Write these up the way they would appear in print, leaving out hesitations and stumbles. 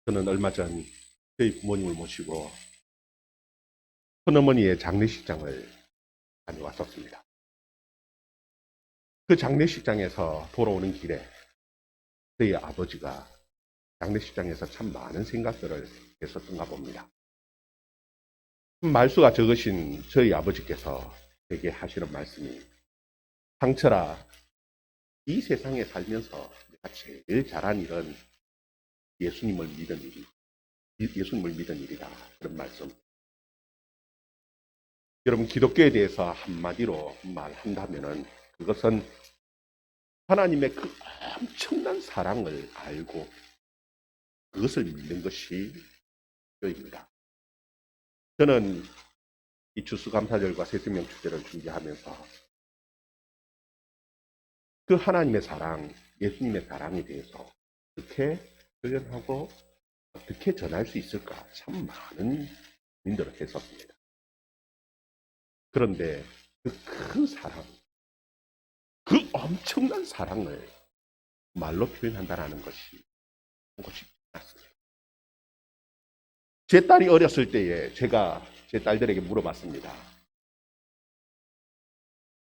저는 얼마 전 저희 부모님을 모시고 큰어머니의 장례식장을 다녀왔었습니다. 그 장례식장에서 돌아오는 길에 저희 아버지가 장례식장에서 참 많은 생각들을 했었던가 봅니다. 말수가 적으신 저희 아버지께서 제게 하시는 말씀이, 상철아, 이 세상에 살면서 내가 제일 잘한 일은 예수님을 믿은 예수님을 믿은 일이다. 그런 말씀. 여러분, 기독교에 대해서 한마디로 말한다면은 그것은 하나님의 그 엄청난 사랑을 알고 그것을 믿는 것이 교회입니다. 저는 이 추수감사절과 새생명 축제를 준비하면서 그 하나님의 사랑, 예수님의 사랑에 대해서 어떻게 표현하고 어떻게 전할 수 있을까 참 많은 고민들을 했었습니다. 그런데 그 큰 사랑, 그 엄청난 사랑을 말로 표현한다는 것이 쉽지 않습니다. 제 딸이 어렸을 때에 제가 제 딸들에게 물어봤습니다.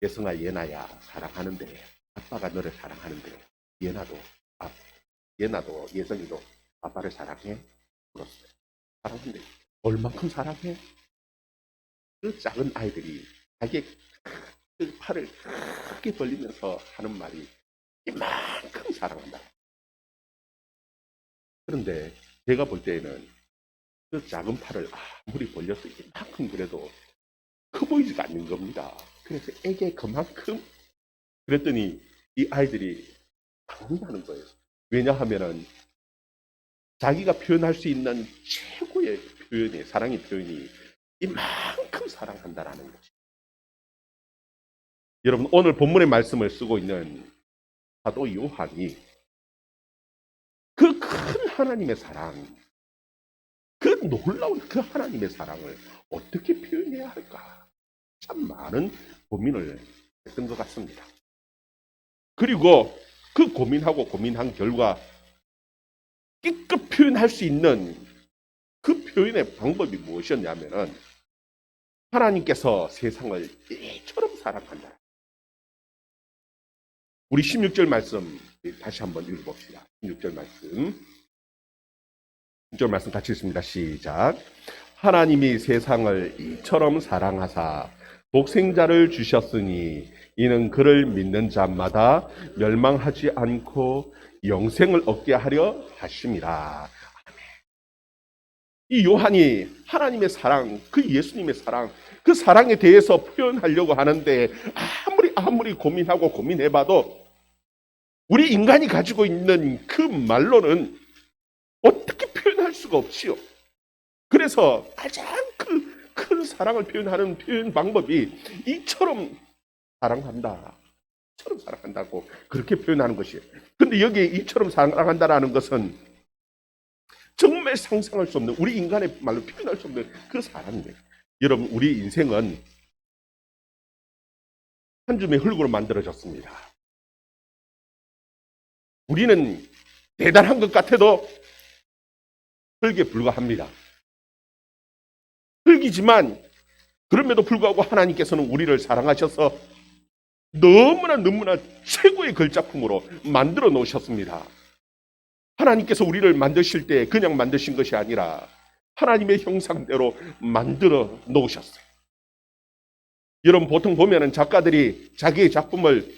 예성아, 예나야, 사랑하는데 아빠가 너를 사랑하는데 예나도 예성이도 아빠를 사랑해? 물었어요. 사랑한대. 얼만큼 사랑해? 그 작은 아이들이 자기의 그 팔을 크게 벌리면서 하는 말이 이만큼 사랑한다. 그런데 제가 볼 때에는 그 작은 팔을 아무리 벌려서 이만큼 그래도 커 보이지가 않는 겁니다. 그래서 애게 그만큼 그랬더니 이 아이들이 당한다는 거예요. 왜냐하면은 자기가 표현할 수 있는 최고의 표현이, 사랑의 표현이 이만큼 사랑한다라는 거죠. 여러분, 오늘 본문의 말씀을 쓰고 있는 사도 요한이 그 큰 하나님의 사랑, 그 놀라운 그 하나님의 사랑을 어떻게 표현해야 할까? 참 많은 고민을 했던 것 같습니다. 그리고 그 고민한 결과 끼껏 표현할 수 있는 그 표현의 방법이 무엇이었냐면은 하나님께서 세상을 이처럼 사랑한다. 우리 16절 말씀 다시 한번 읽어봅시다. 16절 말씀. 16절 말씀 같이 읽습니다. 시작. 하나님이 세상을 이처럼 사랑하사 독생자를 주셨으니 이는 그를 믿는 자마다 멸망하지 않고 영생을 얻게 하려 하심이라. 이 요한이 하나님의 사랑, 그 예수님의 사랑, 그 사랑에 대해서 표현하려고 하는데 아무리 고민하고 고민해봐도 우리 인간이 가지고 있는 그 말로는 어떻게 표현할 수가 없지요. 그래서 가장 큰 사랑을 표현하는 표현 방법이 이처럼 사랑한다. 이처럼 사랑한다고 그렇게 표현하는 것이에요. 근데 여기에 이처럼 사랑한다라는 것은 정말 상상할 수 없는, 우리 인간의 말로 표현할 수 없는 그 사랑이에요. 여러분, 우리 인생은 한 줌의 흙으로 만들어졌습니다. 우리는 대단한 것 같아도 흙에 불과합니다. 흙이지만 그럼에도 불구하고 하나님께서는 우리를 사랑하셔서 너무나 최고의 걸작품으로 만들어 놓으셨습니다. 하나님께서 우리를 만드실 때 그냥 만드신 것이 아니라 하나님의 형상대로 만들어 놓으셨어요. 여러분, 보통 보면은 작가들이 자기의 작품을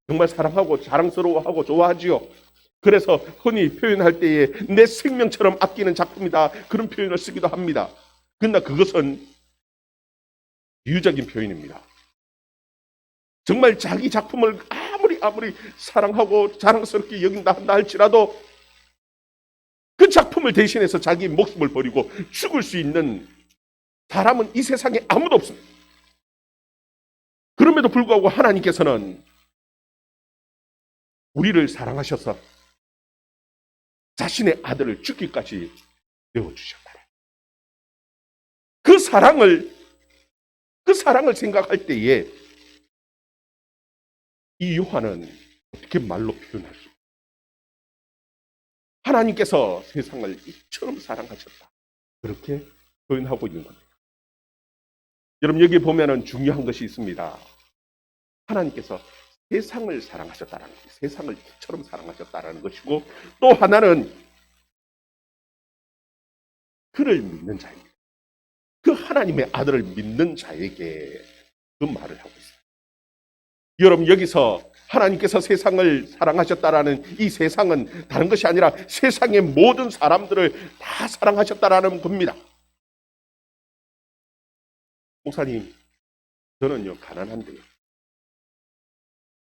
정말 사랑하고 자랑스러워하고 좋아하지요. 그래서 흔히 표현할 때에 내 생명처럼 아끼는 작품이다, 그런 표현을 쓰기도 합니다. 그러나 그것은 비유적인 표현입니다. 정말 자기 작품을 아무리 사랑하고 자랑스럽게 여긴다 한다 할지라도 그 작품을 대신해서 자기 목숨을 버리고 죽을 수 있는 사람은 이 세상에 아무도 없습니다. 그럼에도 불구하고 하나님께서는 우리를 사랑하셔서 자신의 아들을 죽기까지 내어주셨다. 그 사랑을 생각할 때에 이 요한은 어떻게 말로 표현할 수 없어요. 하나님께서 세상을 이처럼 사랑하셨다. 그렇게 표현하고 있는 겁니다. 여러분 여기 보면은 중요한 것이 있습니다. 하나님께서 세상을 사랑하셨다라는 것, 세상을 이처럼 사랑하셨다라는 것이고 또 하나는 그를 믿는 자입니다. 그 하나님의 아들을 믿는 자에게 그 말을 하고 있습니다. 여러분 여기서 하나님께서 세상을 사랑하셨다라는 이 세상은 다른 것이 아니라 세상의 모든 사람들을 다 사랑하셨다라는 겁니다. 목사님, 저는요 가난한데요.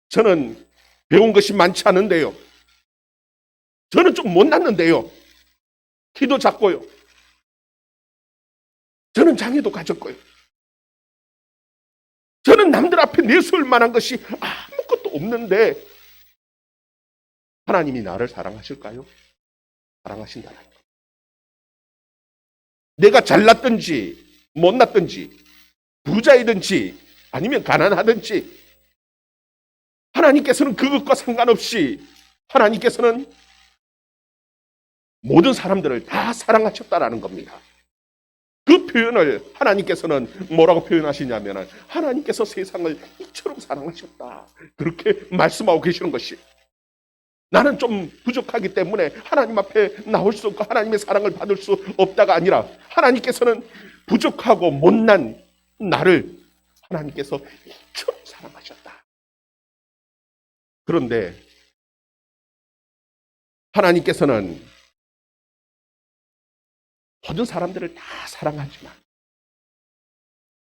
저는 배운 것이 많지 않은데요. 저는 좀 못났는데요. 키도 작고요. 저는 장애도 가졌고요. 저는 남들 앞에 내세울 만한 것이 아무것도 없는데 하나님이 나를 사랑하실까요? 사랑하신다는 것. 내가 잘났든지 못났든지 부자이든지 아니면 가난하든지 하나님께서는 그것과 상관없이 하나님께서는 모든 사람들을 다 사랑하셨다라는 겁니다. 그 표현을 하나님께서는 뭐라고 표현하시냐면 하나님께서 세상을 이처럼 사랑하셨다. 그렇게 말씀하고 계시는 것이 나는 좀 부족하기 때문에 하나님 앞에 나올 수 없고 하나님의 사랑을 받을 수 없다가 아니라 하나님께서는 부족하고 못난 나를 하나님께서 이처럼 사랑하셨다. 그런데 하나님께서는 모든 사람들을 다 사랑하지만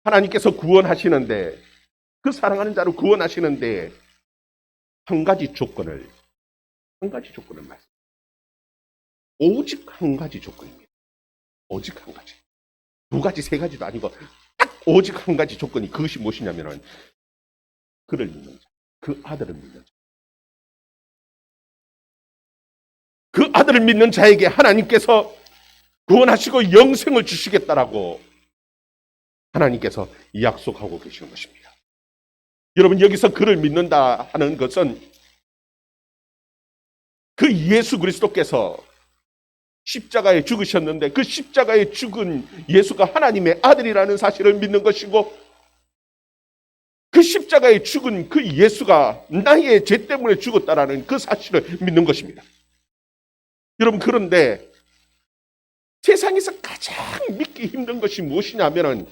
하나님께서 구원하시는데 그 사랑하는 자를 구원하시는데 한 가지 조건을 말씀. 오직 한 가지 조건입니다. 오직 한 가지. 두 가지, 세 가지도 아니고 딱 오직 한 가지 조건이 그것이 무엇이냐면은 그를 믿는 자, 그 아들을 믿는 자. 그 아들을 믿는 자에게 하나님께서 구원하시고 영생을 주시겠다라고 하나님께서 약속하고 계시는 것입니다. 여러분 여기서 그를 믿는다 하는 것은 그 예수 그리스도께서 십자가에 죽으셨는데 그 십자가에 죽은 예수가 하나님의 아들이라는 사실을 믿는 것이고 그 십자가에 죽은 그 예수가 나의 죄 때문에 죽었다라는 그 사실을 믿는 것입니다. 여러분 그런데 세상에서 가장 믿기 힘든 것이 무엇이냐면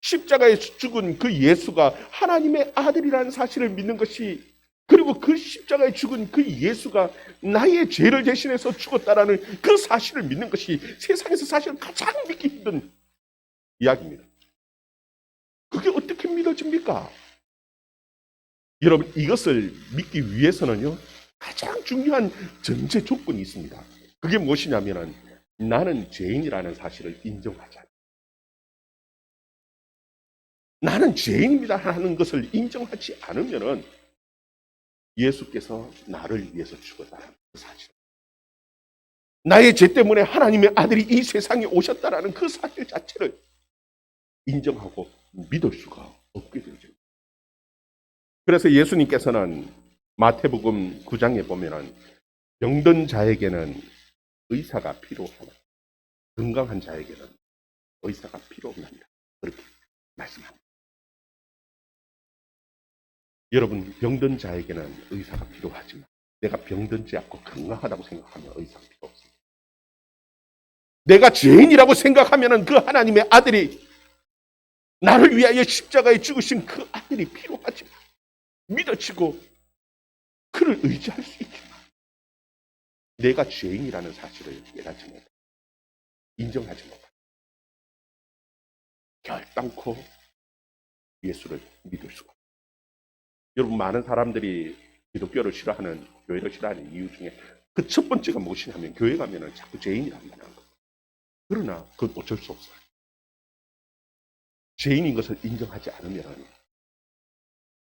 십자가에 죽은 그 예수가 하나님의 아들이라는 사실을 믿는 것이 그리고 그 십자가에 죽은 그 예수가 나의 죄를 대신해서 죽었다라는 그 사실을 믿는 것이 세상에서 사실 가장 믿기 힘든 이야기입니다. 그게 어떻게 믿어집니까? 여러분 이것을 믿기 위해서는요 가장 중요한 전제 조건이 있습니다. 그게 무엇이냐면 나는 죄인이라는 사실을 인정하지 않아요. 나는 죄인입니다 하는 것을 인정하지 않으면은 예수께서 나를 위해서 죽었다는 그 사실. 나의 죄 때문에 하나님의 아들이 이 세상에 오셨다라는 그 사실 자체를 인정하고 믿을 수가 없게 되죠. 그래서 예수님께서는 마태복음 9장에 보면은 병든 자에게는 의사가 필요하다. 건강한 자에게는 의사가 필요 없습니다. 그렇게 말씀합니다. 여러분 병든 자에게는 의사가 필요하지만 내가 병든지 않고 건강하다고 생각하면 의사가 필요 없습니다. 내가 죄인이라고 생각하면 그 하나님의 아들이 나를 위하여 십자가에 죽으신 그 아들이 필요하지만 믿어지고 그를 의지할 수 있지만 내가 죄인이라는 사실을 깨닫지 못하고 인정하지 못하고 결단코 예수를 믿을 수가 없습니다. 여러분 많은 사람들이 기독교를 싫어하는 교회를 싫어하는 이유 중에 그 첫 번째가 무엇이냐면 교회 가면은 자꾸 죄인이란 말을 하는 거예요. 그러나 그건 어쩔 수 없어요. 죄인인 것을 인정하지 않으면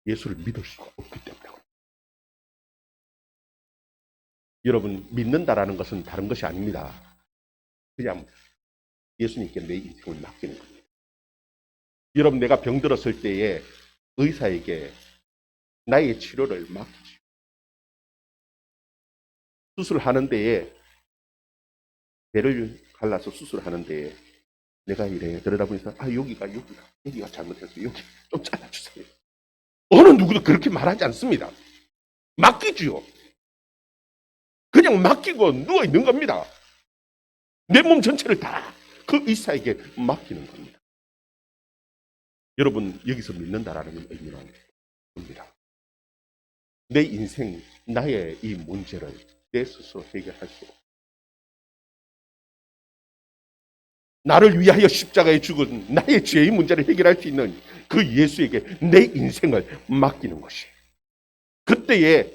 예수를 믿을 수가 없기 때문에 여러분 믿는다라는 것은 다른 것이 아닙니다. 그냥 예수님께 내 인생을 맡기는 겁니다. 여러분 내가 병들었을 때에 의사에게 나의 치료를 맡기죠. 수술하는 데에 배를 갈라서 수술하는데 내가 이래 들여다보니까 여기가 잘못해서 여기 좀 잘라주세요. 어느 누구도 그렇게 말하지 않습니다. 맡기지요. 그냥 맡기고 누워 있는 겁니다. 내 몸 전체를 다 그 의사에게 맡기는 겁니다. 여러분 여기서 믿는다라는 의미는 겁니다. 내 인생, 나의 이 문제를 내 스스로 해결할 수 없고 나를 위하여 십자가에 죽은 나의 죄의 문제를 해결할 수 있는 그 예수에게 내 인생을 맡기는 것이 그때에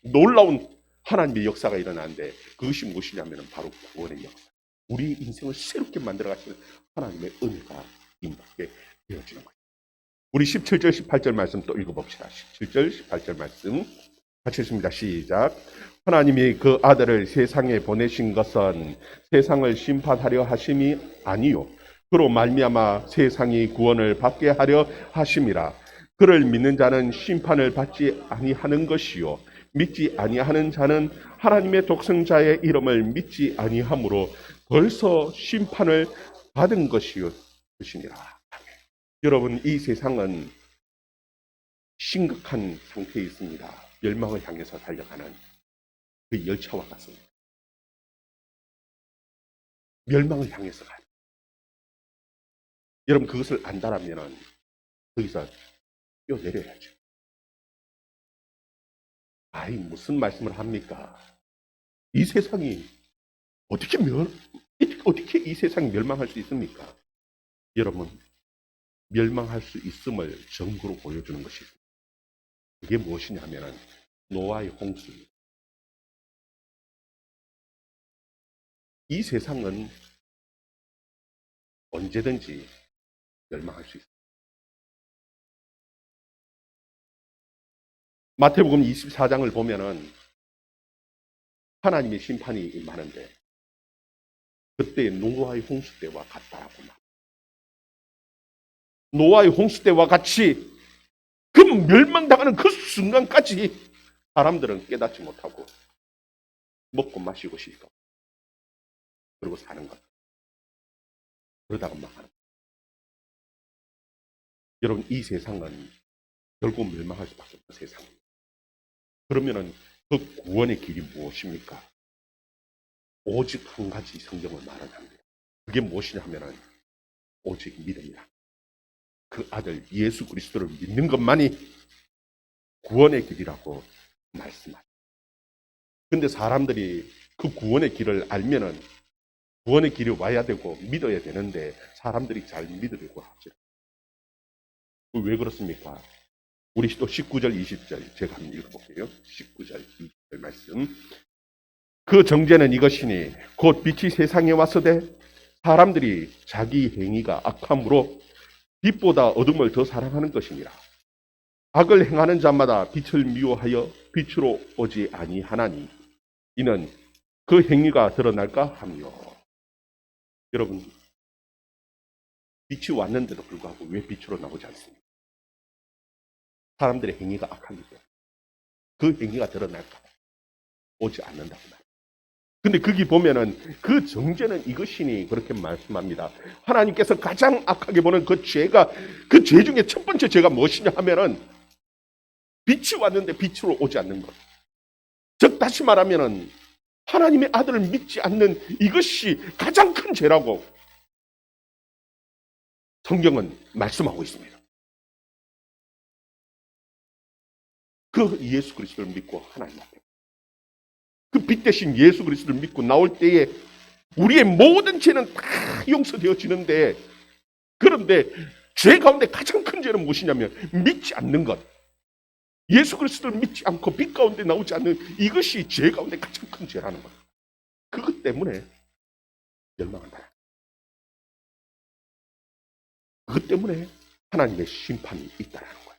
놀라운 하나님의 역사가 일어나는데 그것이 무엇이냐면 바로 구원의 역사. 우리 인생을 새롭게 만들어 가시는 하나님의 은혜가 임하게 되어지는 거예요. 우리 17절 18절 말씀 또 읽어봅시다. 17절 18절 말씀 같이 읽습니다. 시작. 하나님이 그 아들을 세상에 보내신 것은 세상을 심판하려 하심이 아니요 그로 말미암아 세상이 구원을 받게 하려 하심이라. 그를 믿는 자는 심판을 받지 아니하는 것이요 믿지 아니하는 자는 하나님의 독생자의 이름을 믿지 아니하므로 벌써 심판을 받은 것이니라. 여러분 이 세상은 심각한 상태에 있습니다. 멸망을 향해서 달려가는 그 열차와 같습니다. 멸망을 향해서 가요. 여러분 그것을 안다라면 거기서 뛰어내려야죠. 아이 무슨 말씀을 합니까? 이 세상이 어떻게 이 세상이 멸망할 수 있습니까? 여러분 멸망할 수 있음을 증거로 보여주는 것이 있습니다. 그게 무엇이냐면 노아의 홍수입니다. 이 세상은 언제든지 멸망할 수 있습니다. 마태복음 24장을 보면은 하나님의 심판이 임하는데 그때 노아의 홍수 때와 같다라고 말합니다. 노아의 홍수 때와 같이 그 멸망당하는 그 순간까지 사람들은 깨닫지 못하고 먹고 마시고 싶고 그러고 사는 것. 그러다가 망하는 것. 여러분 이 세상은 결국 멸망할 수밖에 없는 세상입니다. 그러면은 그 구원의 길이 무엇입니까? 오직 한 가지 성경을 말합니다. 그게 무엇이냐 하면은 오직 믿음이라. 그 아들 예수 그리스도를 믿는 것만이 구원의 길이라고 말씀합니다. 근데 사람들이 그 구원의 길을 알면은 구원의 길이 와야 되고 믿어야 되는데 사람들이 잘 믿으려고 하죠. 왜 그렇습니까? 우리 또 19절 20절 제가 한번 읽어볼게요. 19절 20절 말씀. 그 정죄는 이것이니 곧 빛이 세상에 왔으되 사람들이 자기 행위가 악함으로 빛보다 어둠을 더 사랑하는 것이니라. 악을 행하는 자마다 빛을 미워하여 빛으로 오지 아니하나니 이는 그 행위가 드러날까 하며. 여러분 빛이 왔는데도 불구하고 왜 빛으로 나오지 않습니까? 사람들의 행위가 악하기 때문에 그 행위가 드러날까 오지 않는다고 말합니다. 근데 거기 보면은 그 정죄는 이것이니 그렇게 말씀합니다. 하나님께서 가장 악하게 보는 그 죄가 그 죄 중에 첫 번째 죄가 무엇이냐 하면은 빛이 왔는데 빛으로 오지 않는 것. 즉 다시 말하면은 하나님의 아들을 믿지 않는 이것이 가장 큰 죄라고 성경은 말씀하고 있습니다. 그 예수 그리스도를 믿고 하나님 앞에 그 빛 대신 예수 그리스도를 믿고 나올 때에 우리의 모든 죄는 다 용서되어지는데 그런데 죄 가운데 가장 큰 죄는 무엇이냐면 믿지 않는 것. 예수 그리스도를 믿지 않고 빛 가운데 나오지 않는 이것이 죄 가운데 가장 큰 죄라는 거예요. 그것 때문에 멸망한다. 그것 때문에 하나님의 심판이 있다는 거예요.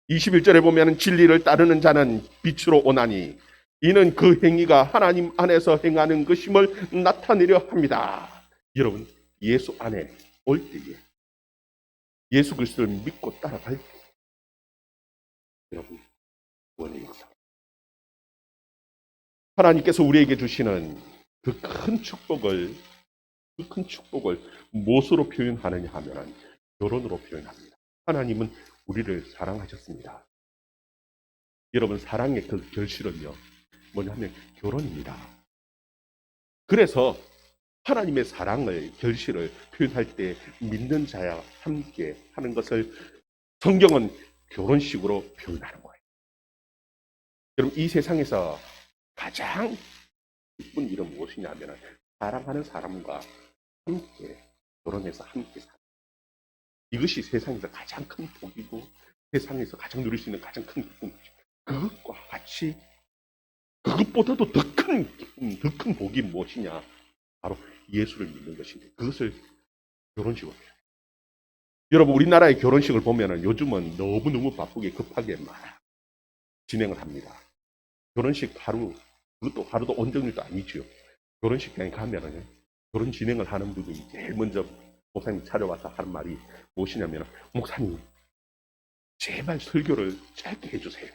21절에 보면 진리를 따르는 자는 빛으로 오나니 이는 그 행위가 하나님 안에서 행하는 것임을 나타내려 합니다. 여러분 예수 안에 올 때에 예수 그리스도를 믿고 따라갈 때 여러분 구원의 역사 하나님께서 우리에게 주시는 그 큰 축복을 무엇으로 표현하느냐 하면 결혼으로 표현합니다. 하나님은 우리를 사랑하셨습니다. 여러분, 사랑의 그 결실은요, 뭐냐면 결혼입니다. 그래서 하나님의 사랑을, 결실을 표현할 때 믿는 자와 함께 하는 것을 성경은 결혼식으로 표현하는 거예요. 여러분, 이 세상에서 가장 기쁜 일은 무엇이냐면 사랑하는 사람과 함께 결혼해서 함께 사는, 이것이 세상에서 가장 큰 복이고 세상에서 가장 누릴 수 있는 가장 큰 기쁨이죠. 그것과 같이 그것보다도 더 큰 기쁨, 더 큰 복이 무엇이냐? 바로 예수를 믿는 것인데, 그것을 결혼식으로 해요. 여러분, 우리나라의 결혼식을 보면은 요즘은 너무너무 바쁘게 급하게 막 진행을 합니다. 결혼식 하루, 그것도 하루도 온정일도 아니죠. 결혼식장에 가면은 결혼 진행을 하는 분이 제일 먼저 목사님 찾아와서 하는 말이 무엇이냐면, 목사님 제발 설교를 짧게 해주세요.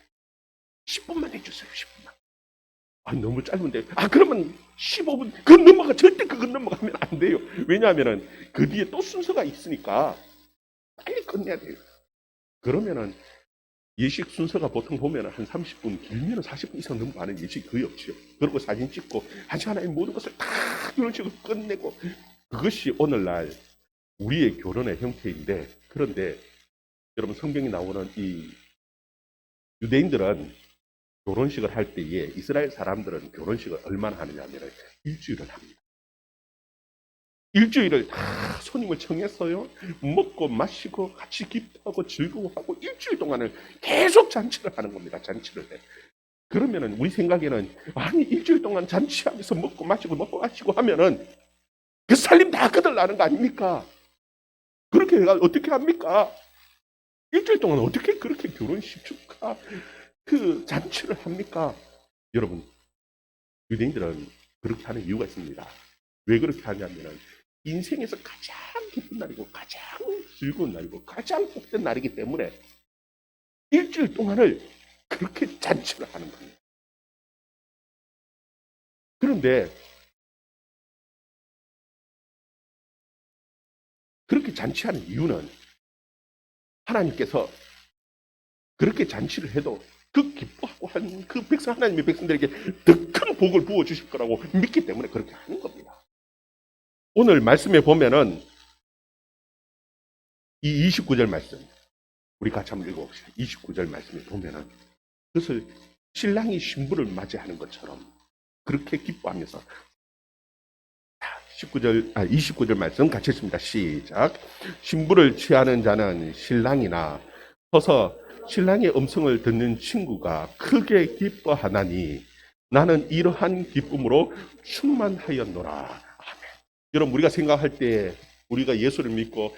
10분만 해주세요. 10분만. 아, 너무 짧은데. 아, 그러면 15분. 절대 그건 넘어가면 안 돼요. 왜냐하면은 그 뒤에 또 순서가 있으니까 빨리 끝내야 돼요. 그러면은 예식 순서가 보통 보면 한 30분, 길면 40분 이상 넘어가는 예식이 거의 없죠. 그리고 사진 찍고 하나의 모든 것을 다 이런 식으로 끝내고, 그것이 오늘날 우리의 결혼의 형태인데, 그런데 여러분, 성경이 나오는 이 유대인들은 결혼식을 할 때에 이스라엘 사람들은 결혼식을 얼마나 하느냐 하면 일주일을 합니다. 일주일을 다 손님을 청했어요. 먹고 마시고 같이 기뻐하고 즐거워하고 일주일 동안을 계속 잔치를 하는 겁니다. 잔치를 해. 그러면은 우리 생각에는, 아니 일주일 동안 잔치하면서 먹고 마시고 하면은 그 살림 다 거들나는 거 아닙니까? 그렇게 해가 어떻게 합니까? 일주일 동안 어떻게 그렇게 결혼식 축하 그 잔치를 합니까? 여러분, 유대인들은 그렇게 하는 이유가 있습니다. 왜 그렇게 하냐면은 인생에서 가장 기쁜 날이고 가장 즐거운 날이고 가장 복된 날이기 때문에 일주일 동안을 그렇게 잔치를 하는 거예요. 그런데 그렇게 잔치하는 이유는 하나님께서 그렇게 잔치를 해도 그 기뻐하고 한 그 백성, 하나님의 백성들에게 더 큰 복을 부어 주실 거라고 믿기 때문에 그렇게 하는 겁니다. 오늘 말씀에 보면은 이 29절 말씀, 우리 같이 한번 읽어봅시다. 29절 말씀에 보면은 그것을 신랑이 신부를 맞이하는 것처럼 그렇게 기뻐하면서, 29절 말씀 같이 읽습니다. 시작. 신부를 취하는 자는 신랑이나 서서 신랑의 음성을 듣는 친구가 크게 기뻐하나니 나는 이러한 기쁨으로 충만하였노라. 아멘. 여러분, 우리가 생각할 때 우리가 예수를 믿고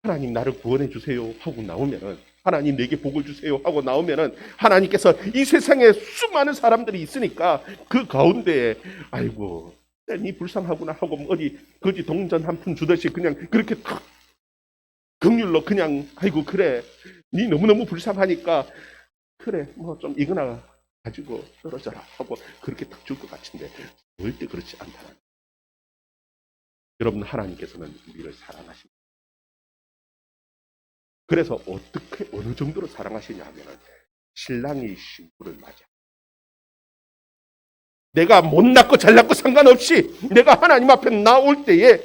하나님 나를 구원해 주세요 하고 나오면은, 하나님 내게 복을 주세요 하고 나오면은 하나님께서 이 세상에 수많은 사람들이 있으니까 그 가운데에 아이고 니 불쌍하구나 하고 어디 거지 동전 한 푼 주듯이 그냥 그렇게 탁 긍휼로 그냥 아이고 그래 니 너무너무 불쌍하니까 그래 뭐 좀 이거나 가지고 떨어져라 하고 그렇게 딱 줄 것 같은데 절대 그렇지 않다는. 여러분, 하나님께서는 우리를 사랑하십니다. 그래서 어떻게 어느 정도로 사랑하시냐 하면은 신랑이 신부를 맞아. 내가 못났고 잘났고 상관없이 내가 하나님 앞에 나올 때에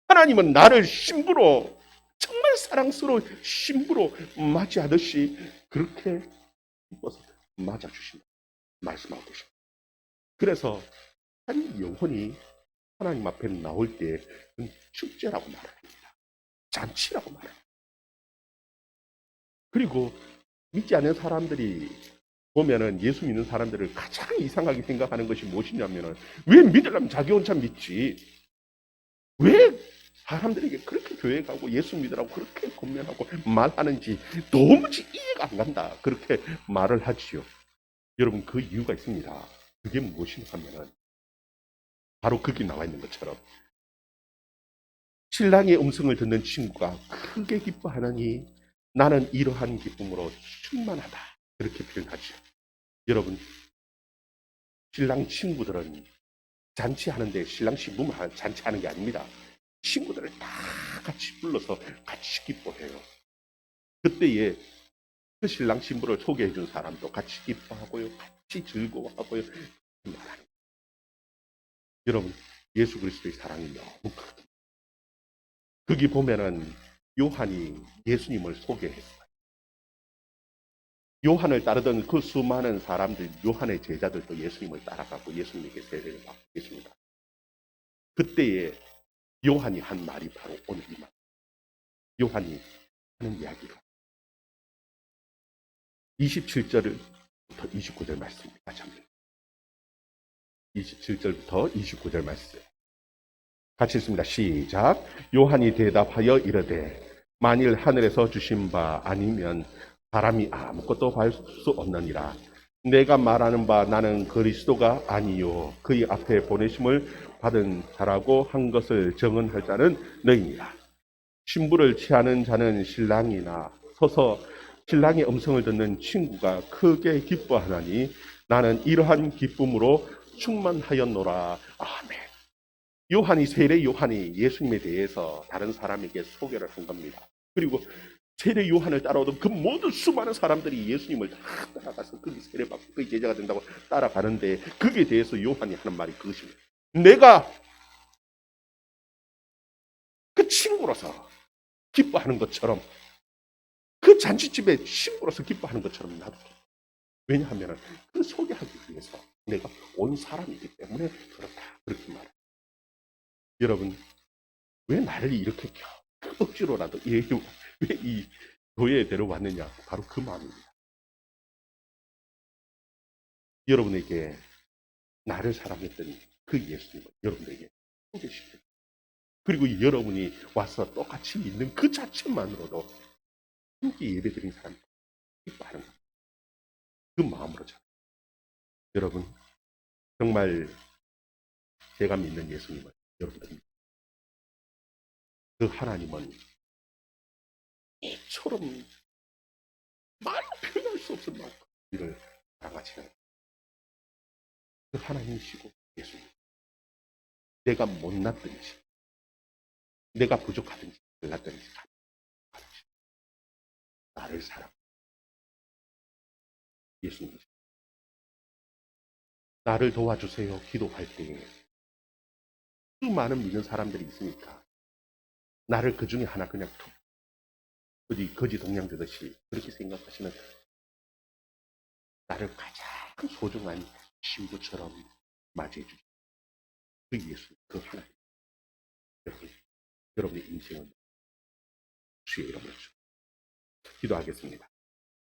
하나님은 나를 신부로, 정말 사랑스러운 신부로 맞이하듯이 그렇게 기뻐서 맞아주신다 말씀하고 계십니다. 그래서 한 영혼이 하나님 앞에 나올 때 축제라고 말을 합니다. 잔치라고 말을 합니다. 그리고 믿지 않는 사람들이 보면은 예수 믿는 사람들을 가장 이상하게 생각하는 것이 무엇이냐면은, 왜 믿으려면 자기 혼자 믿지? 왜 사람들에게 그렇게 교회 가고 예수 믿으라고 그렇게 권면하고 말하는지 도무지 이해가 안 간다. 그렇게 말을 하지요. 여러분, 그 이유가 있습니다. 그게 무엇이냐 하면은 바로 거기 나와 있는 것처럼 신랑의 음성을 듣는 친구가 크게 기뻐하느니 나는 이러한 기쁨으로 충만하다. 그렇게 표현하죠. 여러분, 신랑 친구들은 잔치하는데 신랑 신부만 잔치하는 게 아닙니다. 친구들을 다 같이 불러서 같이 기뻐해요. 그때에 그 신랑 신부를 소개해 준 사람도 같이 기뻐하고요. 같이 즐거워하고요. 말하는 여러분, 예수 그리스도의 사랑이 너무 크다. 거기 보면은 요한이 예수님을 소개했어요. 요한을 따르던 그 수많은 사람들, 요한의 제자들도 예수님을 따라가고 예수님에게 세례를 받고 있습니다. 그때에 요한이 한 말이 바로 오늘 이 말. 요한이 하는 이야기가 27절부터 29절 말씀입니다. 같이 한번 27절부터 29절 말씀. 같이 읽습니다. 시작. 요한이 대답하여 이르되 만일 하늘에서 주신 바 아니면 사람이 아무것도 할 수 없느니라. 내가 말하는 바 나는 그리스도가 아니요 그의 앞에 보내심을 받은 자라고 한 것을 증언할 자는 너희니라. 신부를 취하는 자는 신랑이나 서서 신랑의 음성을 듣는 친구가 크게 기뻐하나니 나는 이러한 기쁨으로 충만하였노라. 아멘. 요한이 세례 요한이 예수님에 대해서 다른 사람에게 소개를 한 겁니다. 그리고 세례 요한을 따라오던 그 모든 수많은 사람들이 예수님을 다 따라가서 거기 세례받고 그의 제자가 된다고 따라가는데 그에 대해서 요한이 하는 말이 그것입니다. 내가 그 친구로서 기뻐하는 것처럼 그 잔치집에 친구로서 기뻐하는 것처럼 나도 왜냐하면 그 소개하기 위해서 내가 온 사람이기 때문에 그렇다. 그렇게 말해요. 여러분 왜 나를 이렇게 억지로라도 왜 이 교회에 데려왔느냐 바로 그 마음입니다. 여러분에게 나를 사랑했던 그 예수님을 여러분에게 소개시켜요. 그리고 여러분이 와서 똑같이 믿는 그 자체만으로도 함께 예배드린 사람이 기뻐하는 겁니다. 그 마음으로 잘. 여러분 정말 제가 믿는 예수님을 여러분들이 그 하나님은 이처럼 말로 표현할 수 없을 만큼 우리를 사랑하시는 그 하나님이시고 예수님. 내가 못났든지 내가 부족하든지 잘났든지 나를 사랑 예수님. 나를 도와주세요 기도할 때에 수많은 믿는 사람들이 있으니까 나를 그 중에 하나 그냥 툭 거지 동냥되듯이 그렇게 생각하시는 나를 가장 소중한 친구처럼 맞이해 주시는 그 예수 그 하나님. 여러분의 인생은 주의 이름으로 기도하겠습니다.